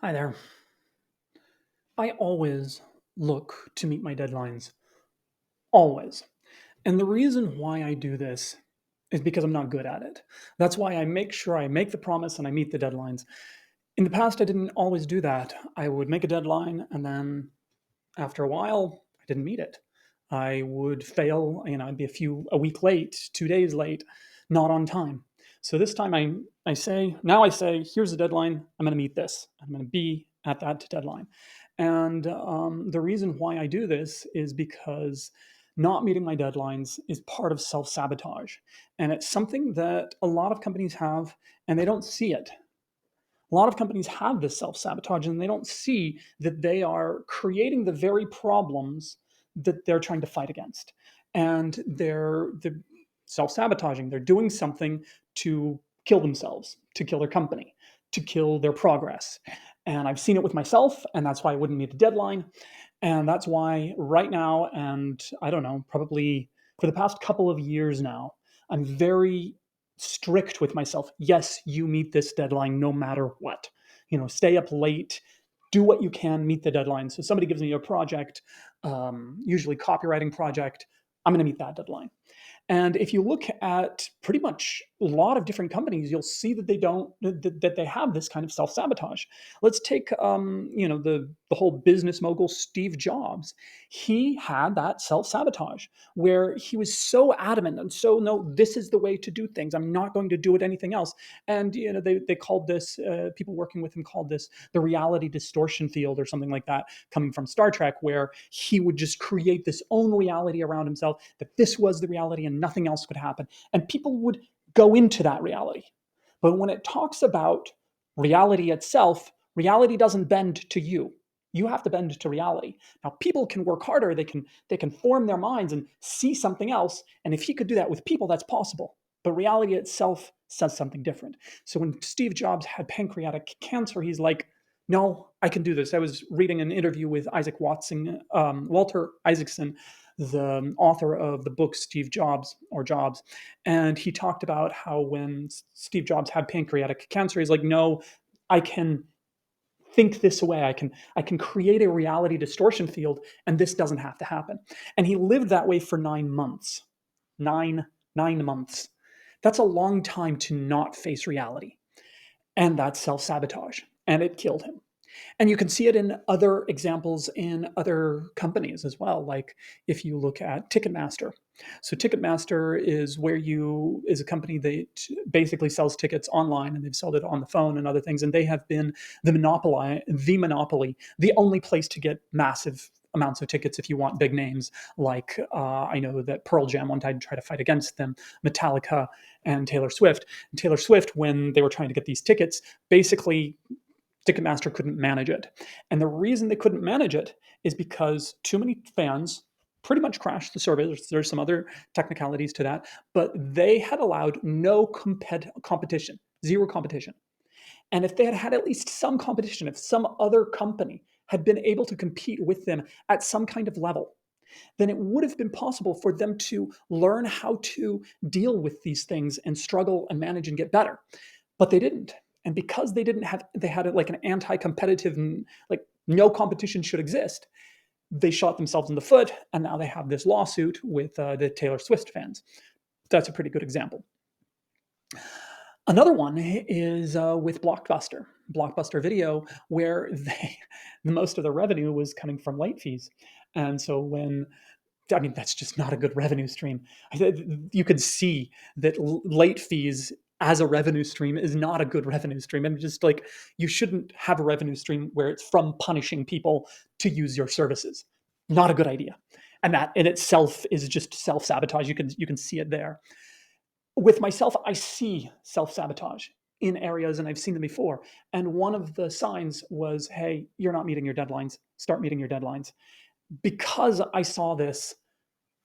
Hi there. I always look to meet my deadlines. Always. And the reason why I do this is because I'm not good at it. That's why I make sure I make the promise and I meet the deadlines. In the past, I didn't always do that. I would make a deadline and then after a while, I didn't meet it. I would fail, I'd be a week late, 2 days late, not on time. So this time I say, here's the deadline. I'm going to meet this. I'm going to be at that deadline. And the reason why I do this is because not meeting my deadlines is part of self sabotage. And it's something that a lot of companies have, and they don't see it. A lot of companies have this self sabotage and they don't see that they are creating the very problems that they're trying to fight against. And they're self sabotaging. They're doing something to kill themselves, to kill their company, to kill their progress. And I've seen it with myself, and that's why I wouldn't meet a deadline. And that's why right now, and I don't know, probably for the past couple of years now, I'm very strict with myself. Yes, you meet this deadline no matter what. Stay up late, do what you can, meet the deadline. So somebody gives me a project, usually copywriting project, I'm going to meet that deadline. And if you look at pretty much a lot of different companies, you'll see that they don't that they have this kind of self sabotage. Let's take the whole business mogul Steve Jobs. He had that self sabotage where he was so adamant and so no, this is the way to do things. I'm not going to do it anything else. And they called this people working with him called this the reality distortion field or something like that, coming from Star Trek, where he would just create this own reality around himself that this was the reality and nothing else could happen. And people would go into that reality. But when it talks about reality itself, reality doesn't bend to you. You have to bend to reality. Now, people can work harder. They can form their minds and see something else. And if he could do that with people, that's possible. But reality itself says something different. So when Steve Jobs had pancreatic cancer, he's like, no, I can do this. I was reading an interview with Walter Isaacson, the author of the book Steve Jobs or Jobs, and he talked about how when Steve Jobs had pancreatic cancer, he's like, no, I can think this way. I can create a reality distortion field, and this doesn't have to happen. And he lived that way for 9 months. Nine months. That's a long time to not face reality. And that's self sabotage. And it killed him. And you can see it in other examples in other companies as well. Like if you look at Ticketmaster. So Ticketmaster is a company that basically sells tickets online, and they've sold it on the phone and other things. And they have been the monopoly, the only place to get massive amounts of tickets if you want big names. Like I know that Pearl Jam one time tried to fight against them, Metallica and Taylor Swift. And Taylor Swift, when they were trying to get these tickets, basically Ticketmaster couldn't manage it. And the reason they couldn't manage it is because too many fans pretty much crashed the service. There's some other technicalities to that, but they had allowed no competition, zero competition. And if they had had at least some competition, if some other company had been able to compete with them at some kind of level, then it would have been possible for them to learn how to deal with these things and struggle and manage and get better. But they didn't. And because they had it like an anti-competitive, like no competition should exist. They shot themselves in the foot, and now they have this lawsuit with the Taylor Swift fans. That's a pretty good example. Another one is with Blockbuster Video, where most of the revenue was coming from late fees, and so that's just not a good revenue stream. You could see that late fees as a revenue stream is not a good revenue stream. And just like you shouldn't have a revenue stream where it's from punishing people to use your services. Not a good idea. And that in itself is just self sabotage. You can see it there. With myself, I see self sabotage in areas, and I've seen them before. And one of the signs was, hey, you're not meeting your deadlines. Start meeting your deadlines. Because I saw this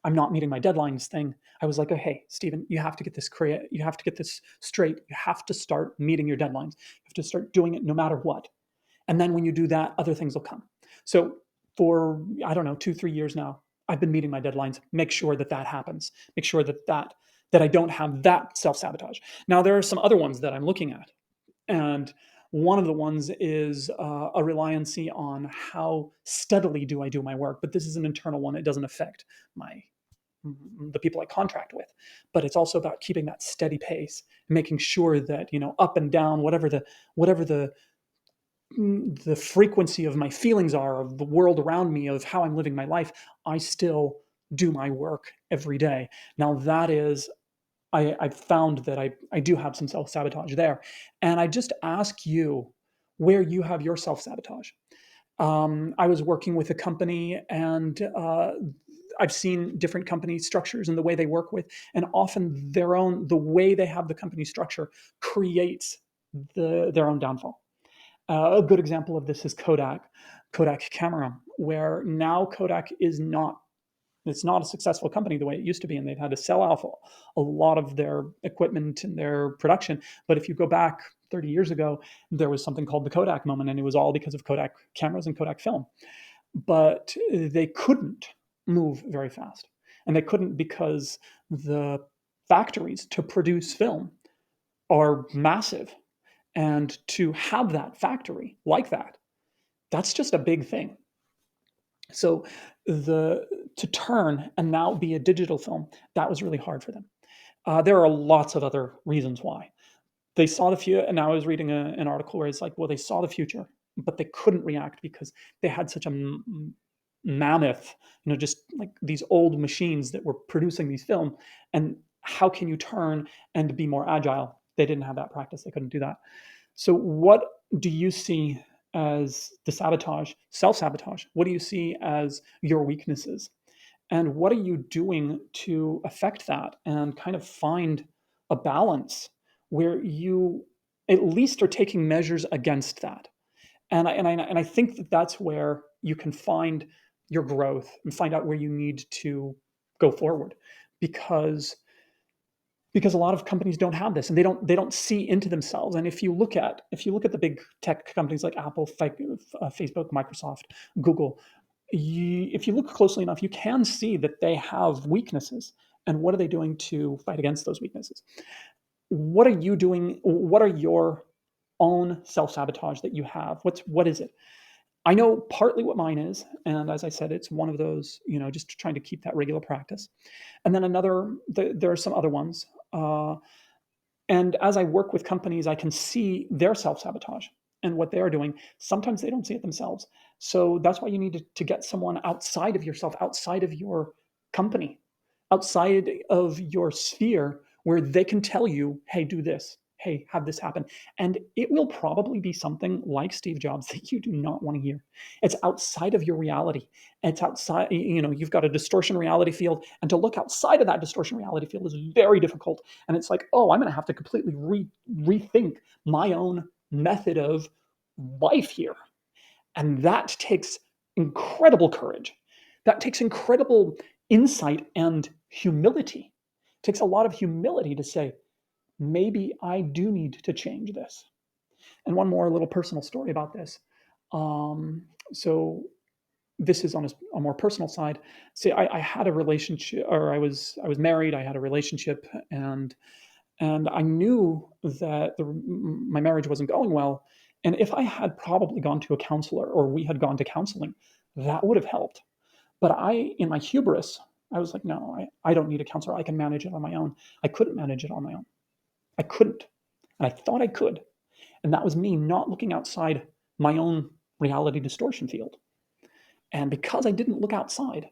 I'm not meeting my deadlines thing, I was like, oh, hey, Stephen, you have to get this you have to get this straight. You have to start meeting your deadlines. You have to start doing it no matter what. And then when you do that, other things will come. So for, I don't know, 2, 3 years now, I've been meeting my deadlines. Make sure that that happens. Make sure that I don't have that self sabotage. Now, there are some other ones that I'm looking at. And One of the ones is a reliancy on how steadily do I do my work, but this is an internal one. It doesn't affect my the people I contract with, but it's also about keeping that steady pace, making sure that up and down, whatever the frequency of my feelings are, of the world around me, of how I'm living my life, I still do my work every day. Now that is, I've found that I do have some self sabotage there, and I just ask you where you have your self sabotage. I was working with a company, and I've seen different company structures and the way they work with, and often the way they have the company structure creates their own downfall. A good example of this is Kodak camera, where now Kodak is not it's not a successful company the way it used to be, and they've had to sell off a lot of their equipment and their production. But if you go back 30 years ago, there was something called the Kodak moment, and it was all because of Kodak cameras and Kodak film. But they couldn't move very fast, and they couldn't because the factories to produce film are massive, and to have that factory like that, that's just a big thing. So the to turn and now be a digital film, that was really hard for them. There are lots of other reasons why they saw the future. And now I was reading an article where it's like, well, they saw the future, but they couldn't react because they had such a mammoth, just like these old machines that were producing these film. And how can you turn and be more agile? They didn't have that practice. They couldn't do that. So, what do you see as the sabotage, self sabotage? What do you see as your weaknesses? And what are you doing to affect that and kind of find a balance where you at least are taking measures against that? And I think that that's where you can find your growth and find out where you need to go forward, because a lot of companies don't have this, and they don't see into themselves. And if you look at the big tech companies like Apple, Facebook, Microsoft, Google, if you look closely enough, you can see that they have weaknesses. And what are they doing to fight against those weaknesses? What are you doing? What are your own self-sabotage that you have? What is it? I know partly what mine is, and as I said, it's one of those, just trying to keep that regular practice. And then there are some other ones. And as I work with companies, I can see their self sabotage and what they're doing. Sometimes they don't see it themselves. So that's why you need to get someone outside of yourself, outside of your company, outside of your sphere, where they can tell you, hey, do this. Hey, have this happen. And it will probably be something like Steve Jobs that you do not want to hear. It's outside of your reality. It's outside, you've got a distortion reality field. And to look outside of that distortion reality field is very difficult. And it's like, oh, I'm going to have to completely rethink my own method of life here. And that takes incredible courage. That takes incredible insight and humility. It takes a lot of humility to say, maybe I do need to change this. And one more little personal story about this. So this is on a more personal side. Say I had a relationship, or I was married. I had a relationship, and I knew that my marriage wasn't going well. And if I had probably gone to a counselor, or we had gone to counseling, that would have helped. But in my hubris, I was like, no, I don't need a counselor. I can manage it on my own. I couldn't manage it on my own. I couldn't. And I thought I could. And that was me not looking outside my own reality distortion field. And because I didn't look outside,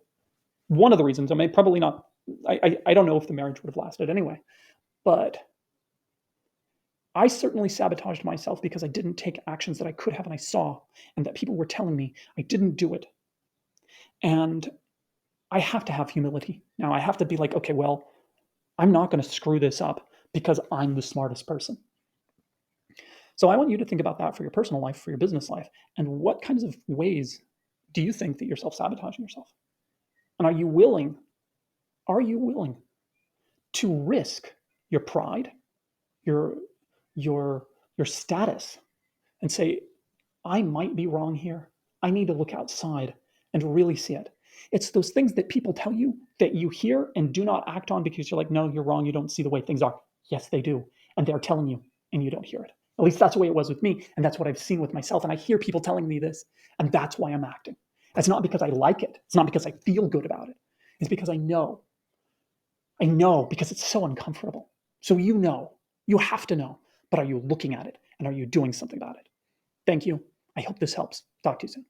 one of the reasons, I may probably not, I don't know if the marriage would have lasted anyway, but I certainly sabotaged myself because I didn't take actions that I could have and I saw, and that people were telling me I didn't do it. And I have to have humility. Now I have to be like, okay, well, I'm not going to screw this up because I'm the smartest person. So I want you to think about that for your personal life, for your business life, and what kinds of ways do you think that you're self-sabotaging yourself? And are you willing to risk your pride, your your status, and say, I might be wrong here. I need to look outside and really see it. It's those things that people tell you that you hear and do not act on because you're like, no, you're wrong. You don't see the way things are. Yes, they do. And they're telling you, and you don't hear it. At least that's the way it was with me, and that's what I've seen with myself. And I hear people telling me this, and that's why I'm acting. It's not because I like it. It's not because I feel good about it. It's because I know. I know because it's so uncomfortable. So you know, you have to know. But are you looking at it and are you doing something about it? Thank you. I hope this helps. Talk to you soon.